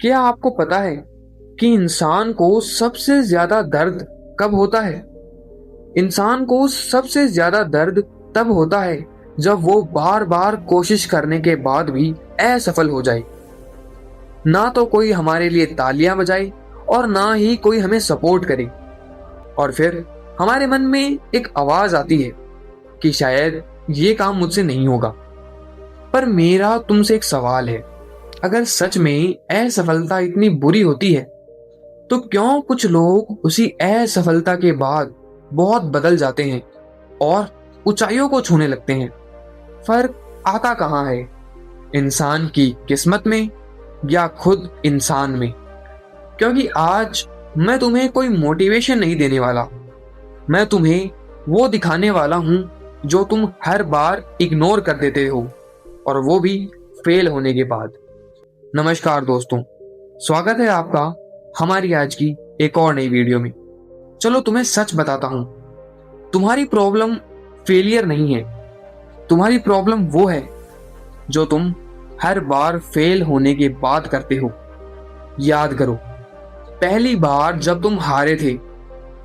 क्या आपको पता है कि इंसान को सबसे ज्यादा दर्द कब होता है? इंसान को सबसे ज्यादा दर्द तब होता है जब वो बार बार कोशिश करने के बाद भी असफल हो जाए। ना तो कोई हमारे लिए तालियां बजाए और ना ही कोई हमें सपोर्ट करे, और फिर हमारे मन में एक आवाज आती है कि शायद ये काम मुझसे नहीं होगा। पर मेरा तुमसे एक सवाल है, अगर सच में असफलता इतनी बुरी होती है तो क्यों कुछ लोग उसी असफलता के बाद बहुत बदल जाते हैं और ऊंचाइयों को छूने लगते हैं? फर्क आता कहाँ है? इंसान की किस्मत में या खुद इंसान में? क्योंकि आज मैं तुम्हें कोई मोटिवेशन नहीं देने वाला, मैं तुम्हें वो दिखाने वाला हूं जो तुम हर बार इग्नोर कर देते हो, और वो भी फेल होने के बाद। नमस्कार दोस्तों, स्वागत है आपका हमारी आज की एक और नई वीडियो में। चलो तुम्हें सच बताता हूं, तुम्हारी प्रॉब्लम फेलियर नहीं है, तुम्हारी प्रॉब्लम वो है जो तुम हर बार फेल होने के बाद करते हो। याद करो, पहली बार जब तुम हारे थे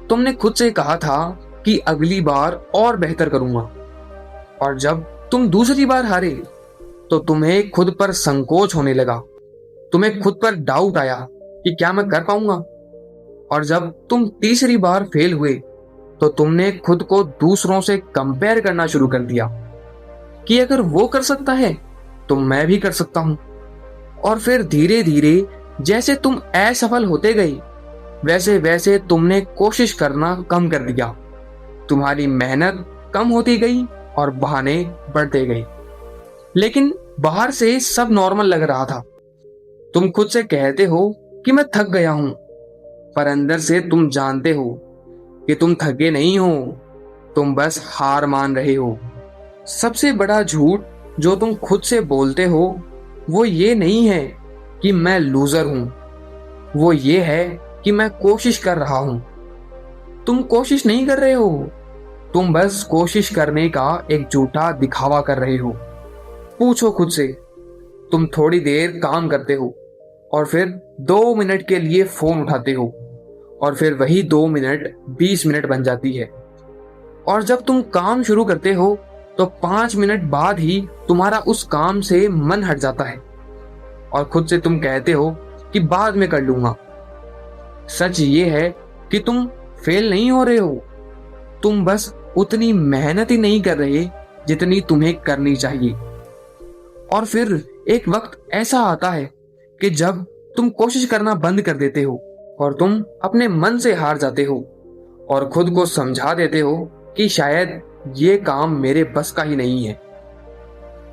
तुमने खुद से कहा था कि अगली बार और बेहतर करूंगा, और जब तुम दूसरी बार हारे तो तुम्हें खुद पर संकोच होने लगा, तुम्हें खुद पर डाउट आया कि क्या मैं कर पाऊंगा, और जब तुम तीसरी बार फेल हुए तो तुमने खुद को दूसरों से कंपेयर करना शुरू कर दिया कि अगर वो कर सकता है तो मैं भी कर सकता हूं। और फिर धीरे धीरे जैसे तुम असफल होते गए वैसे वैसे तुमने कोशिश करना कम कर दिया, तुम्हारी मेहनत कम होती गई और बहाने बढ़ते गए। लेकिन बाहर से सब नॉर्मल लग रहा था, तुम खुद से कहते हो कि मैं थक गया हूं, पर अंदर से तुम जानते हो कि तुम थके नहीं हो, तुम बस हार मान रहे हो। सबसे बड़ा झूठ जो तुम खुद से बोलते हो वो ये नहीं है कि मैं लूजर हूं, वो ये है कि मैं कोशिश कर रहा हूं। तुम कोशिश नहीं कर रहे हो, तुम बस कोशिश करने का एक झूठा दिखावा कर रहे हो। पूछो खुद से, तुम थोड़ी देर काम करते हो और फिर 2 मिनट के लिए फोन उठाते हो, और फिर वही 2 मिनट 20 मिनट बन जाती है। और जब तुम काम शुरू करते हो तो 5 मिनट बाद ही तुम्हारा उस काम से मन हट जाता है और खुद से तुम कहते हो कि बाद में कर लूंगा। सच ये है कि तुम फेल नहीं हो रहे हो, तुम बस उतनी मेहनत ही नहीं कर रहे जितनी तुम्हें करनी चाहिए। और फिर एक वक्त ऐसा आता है कि जब तुम कोशिश करना बंद कर देते हो और तुम अपने मन से हार जाते हो और खुद को समझा देते हो कि शायद ये काम मेरे बस का ही नहीं है।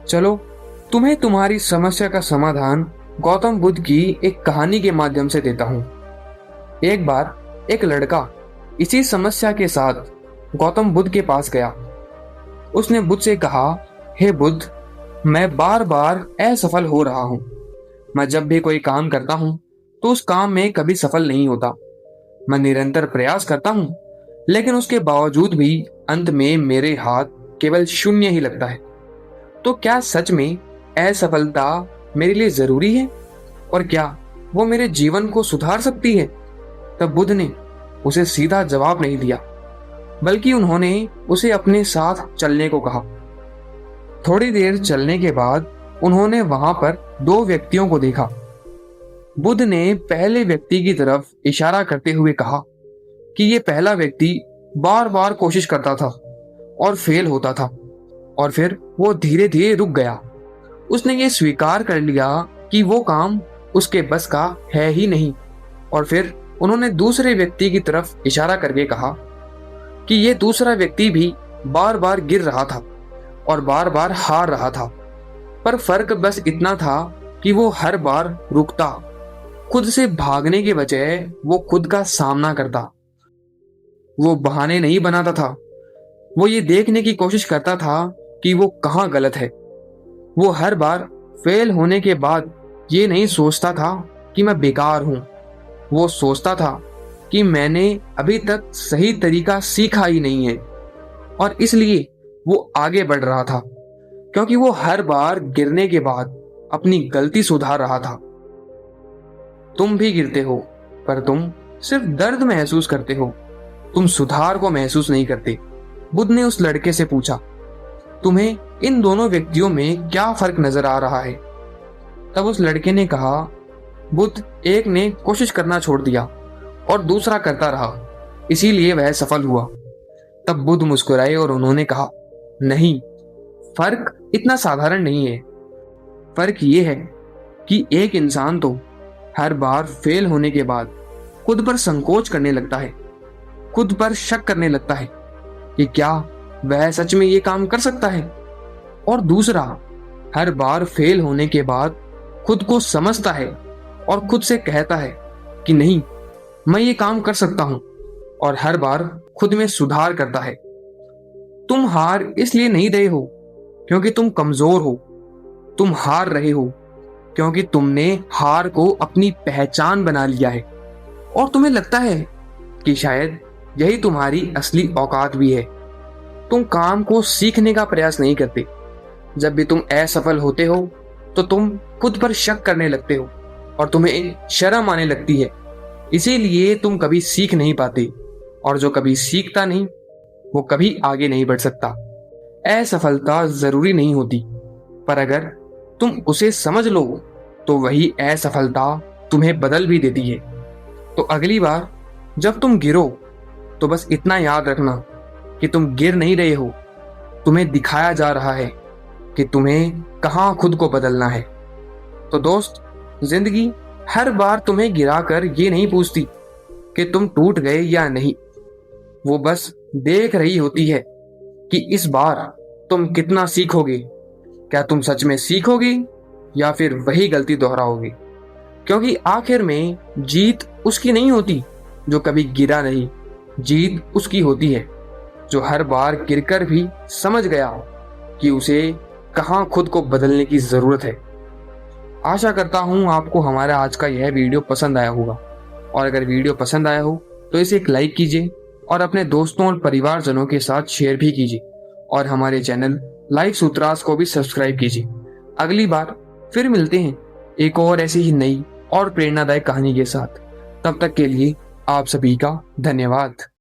चलो तुम्हें तुम्हारी समस्या का समाधान गौतम बुद्ध की एक कहानी के माध्यम से देता हूं। एक बार एक लड़का इसी समस्या के साथ गौतम बुद्ध के पास गया। उसने बुद्ध से कहा, हे बुद्ध, मैं बार बार असफल हो रहा हूं, मैं जब भी कोई काम करता हूं तो उस काम में कभी सफल नहीं होता। मैं निरंतर प्रयास करता हूं लेकिन उसके बावजूद भी अंत में मेरे हाथ केवल शून्य ही लगता है। तो क्या सच में असफलता मेरे लिए जरूरी है, और क्या वो मेरे जीवन को सुधार सकती है? तब बुद्ध ने उसे सीधा जवाब नहीं दिया, बल्कि उन्होंने उसे अपने साथ चलने को कहा। थोड़ी देर चलने के बाद उन्होंने वहां पर 2 व्यक्तियों को देखा। बुद्ध ने पहले व्यक्ति की तरफ इशारा करते हुए कहा कि ये पहला व्यक्ति बार बार कोशिश करता था और फेल होता था, और फिर वो धीरे धीरे रुक गया। उसने ये स्वीकार कर लिया कि वो काम उसके बस का है ही नहीं। और फिर उन्होंने दूसरे व्यक्ति की तरफ इशारा करके कहा कि ये दूसरा व्यक्ति भी बार बार गिर रहा था और बार बार हार रहा था, पर फर्क बस इतना था कि वो हर बार रुकता, खुद से भागने के बजाय वो खुद का सामना करता। वो बहाने नहीं बनाता था, वो ये देखने की कोशिश करता था कि वो कहाँ गलत है। वो हर बार फेल होने के बाद ये नहीं सोचता था कि मैं बेकार हूं, वो सोचता था कि मैंने अभी तक सही तरीका सीखा ही नहीं है, और इसलिए वो आगे बढ़ रहा था, क्योंकि वो हर बार गिरने के बाद अपनी गलती सुधार रहा था। तुम भी गिरते हो, पर तुम सिर्फ दर्द महसूस करते हो, तुम सुधार को महसूस नहीं करते। बुद्ध ने उस लड़के से पूछा, तुम्हें इन दोनों व्यक्तियों में क्या फर्क नजर आ रहा है? तब उस लड़के ने कहा, बुद्ध, एक ने कोशिश करना छोड़ दिया और दूसरा करता रहा, इसीलिए वह सफल हुआ। तब बुद्ध मुस्कुराए और उन्होंने कहा, नहीं, फर्क इतना साधारण नहीं है। फर्क ये है कि एक इंसान तो हर बार फेल होने के बाद खुद पर संकोच करने लगता है, खुद पर शक करने लगता है कि क्या वह सच में ये काम कर सकता है, और दूसरा हर बार फेल होने के बाद खुद को समझता है और खुद से कहता है कि नहीं, मैं ये काम कर सकता हूं, और हर बार खुद में सुधार करता है। तुम हार इसलिए नहीं रहे हो क्योंकि तुम कमजोर हो, तुम हार रहे हो क्योंकि तुमने हार को अपनी पहचान बना लिया है और तुम्हें लगता है कि शायद यही तुम्हारी असली औकात भी है। तुम काम को सीखने का प्रयास नहीं करते। जब भी तुम असफल होते हो तो तुम खुद पर शक करने लगते हो और तुम्हें शर्म आने लगती है, इसीलिए तुम कभी सीख नहीं पाते, और जो कभी सीखता नहीं वो कभी आगे नहीं बढ़ सकता। असफलता जरूरी नहीं होती, पर अगर तुम उसे समझ लो तो वही असफलता तुम्हें बदल भी देती है। तो अगली बार जब तुम गिरो तो बस इतना याद रखना कि तुम गिर नहीं रहे हो, तुम्हें दिखाया जा रहा है कि तुम्हें कहाँ खुद को बदलना है। तो दोस्त, जिंदगी हर बार तुम्हें गिराकर ये नहीं पूछती कि तुम टूट गए या नहीं, वो बस देख रही होती है कि इस बार तुम कितना सीखोगे। क्या तुम सच में सीखोगे या फिर वही गलती दोहराओगे? क्योंकि आखिर में जीत उसकी नहीं होती जो कभी गिरा नहीं, जीत उसकी होती है जो हर बार गिरकर भी समझ गया कि उसे कहाँ खुद को बदलने की जरूरत है। आशा करता हूँ आपको हमारा आज का यह वीडियो पसंद आया होगा, और अगर वीडियो पसंद आया हो तो इसे एक लाइक कीजिए और अपने दोस्तों और परिवारजनों के साथ शेयर भी कीजिए, और हमारे चैनल लाइफ सूत्रास को भी सब्सक्राइब कीजिए। अगली बार फिर मिलते हैं एक और ऐसी ही नई और प्रेरणादायक कहानी के साथ। तब तक के लिए आप सभी का धन्यवाद।